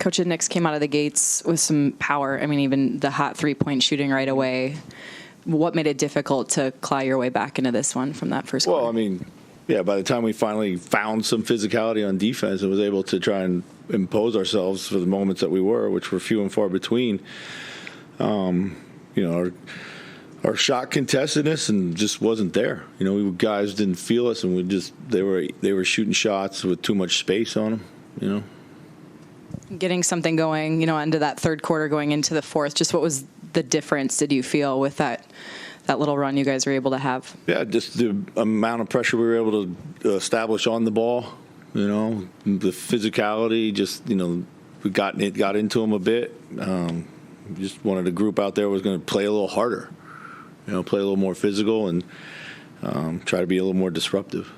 Coach, the Knicks came out of the gates with some power. I mean, even the hot 3-point shooting right away. What made it difficult to claw your way back into this one from that first quarter? Well, I mean, yeah, by the time we finally found some physicality on defense and was able to try and impose ourselves for the moments that we were, which were few and far between, our shot contestedness and just wasn't there. Guys didn't feel us, and they were shooting shots with too much space on them. Getting something going, into that third quarter, going into the fourth. Just what was the difference? Did you feel with that little run you guys were able to have? Yeah, just the amount of pressure we were able to establish on the ball. The physicality. Just we got into them a bit. Just wanted a group out there was going to play a little harder. Play a little more physical and try to be a little more disruptive.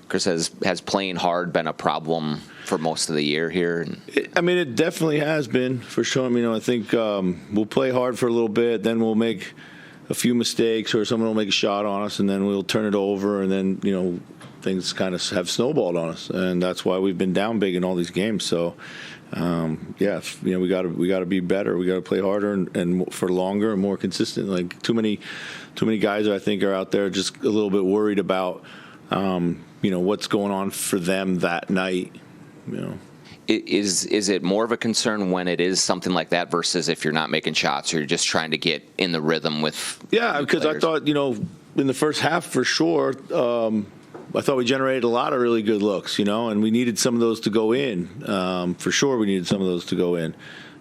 Chris, has playing hard been a problem for most of the year here? It definitely has been, for sure. I think we'll play hard for a little bit, then we'll make a few mistakes or someone will make a shot on us, and then we'll turn it over, and then, things kind of have snowballed on us. And that's why we've been down big in all these games. So, we got to be better. We got to play harder and for longer and more consistent. Like too many guys I think are out there just a little bit worried about what's going on for them that night. Is it more of a concern when it is something like that versus if you're not making shots or you're just trying to get in the rhythm with? Yeah, because players? I thought in the first half for sure. I thought we generated a lot of really good looks, and we needed some of those to go in. For sure, we needed some of those to go in.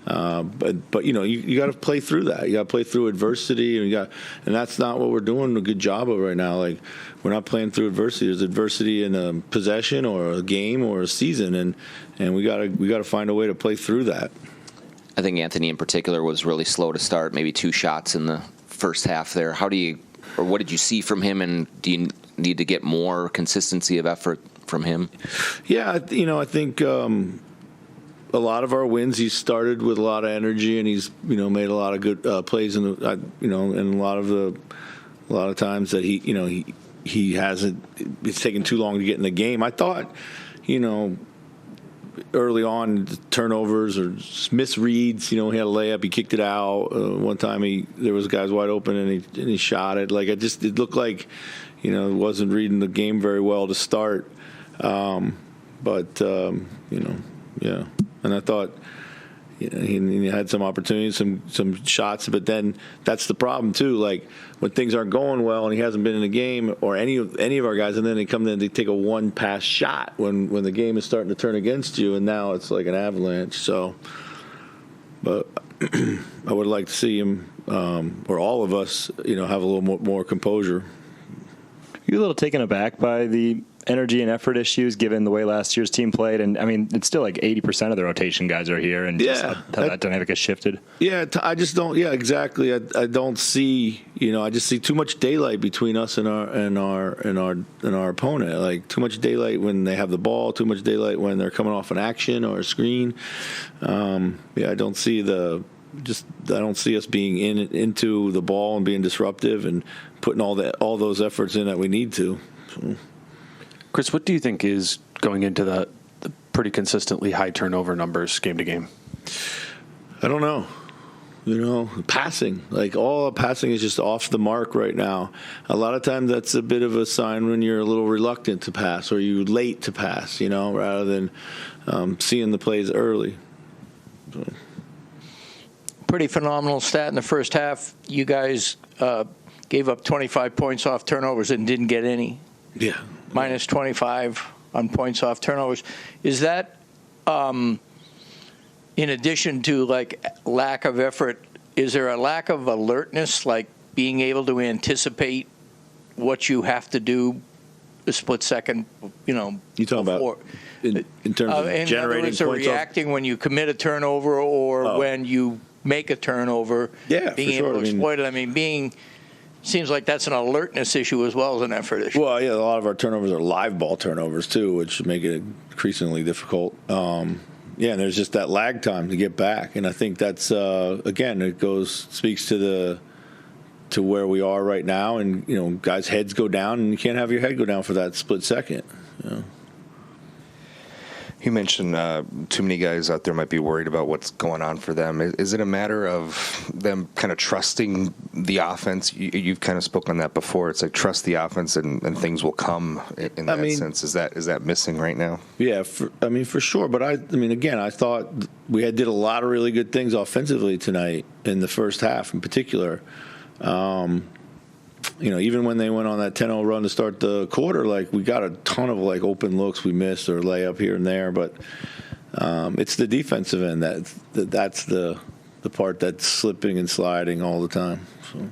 But you got to play through that. You got to play through adversity, and that's not what we're doing a good job of right now. Like we're not playing through adversity. There's adversity in a possession or a game or a season, and we got to find a way to play through that. I think Anthony in particular was really slow to start. Maybe 2 shots in the first half there. What did you see from him, and do you need to get more consistency of effort from him? Yeah, I think a lot of our wins, he started with a lot of energy, and he's made a lot of good plays, and and a lot of times that he hasn't. It's taken too long to get in the game. I thought, early on, turnovers or misreads. He had a layup, he kicked it out. One time there was guys wide open and he shot it. Like it looked like wasn't reading the game very well to start. Yeah. And I thought he had some opportunities, some shots, but then that's the problem too. Like when things aren't going well and he hasn't been in a game or any of our guys, and then they come in, they take a one pass shot when the game is starting to turn against you, and now it's like an avalanche. So, but I would like to see him or all of us, have a little more composure. You a little taken aback by the energy and effort issues given the way last year's team played? And it's still like 80% of the rotation guys are here, and that dynamic has shifted. Yeah, I just don't. Yeah, exactly. I don't see. I just see too much daylight between us and our opponent. Like too much daylight when they have the ball. Too much daylight when they're coming off an action or a screen. I don't see I don't see us being into the ball and being disruptive and putting all those efforts in that we need to. So. Chris, what do you think is going into the pretty consistently high turnover numbers game to game? I don't know. Passing. Like all passing is just off the mark right now. A lot of times that's a bit of a sign when you're a little reluctant to pass or you're late to pass, rather than seeing the plays early. So. Pretty phenomenal stat in the first half. You guys gave up 25 points off turnovers and didn't get any. Yeah. Minus 25 on points off turnovers. Is that, in addition to like lack of effort, is there a lack of alertness, like being able to anticipate what you have to do a split second, You talking before, about in terms of in generating other words, points reacting when you commit a turnover or when you make a turnover, being able to exploit it. Seems like that's an alertness issue as well as an effort issue. Well, yeah, a lot of our turnovers are live ball turnovers too, which make it increasingly difficult. And there's just that lag time to get back, and I think that's again speaks to where we are right now, and guys' heads go down, and you can't have your head go down for that split second. You mentioned too many guys out there might be worried about what's going on for them. Is it a matter of them kind of trusting the offense? You've kind of spoken on that before. It's like trust the offense and things will come in that sense. Is that missing right now? Yeah, for sure. But I thought we did a lot of really good things offensively tonight in the first half in particular. Even when they went on that 10-0 run to start the quarter, like we got a ton of like open looks we missed or layup here and there, but it's the defensive end that's the part that's slipping and sliding all the time. So.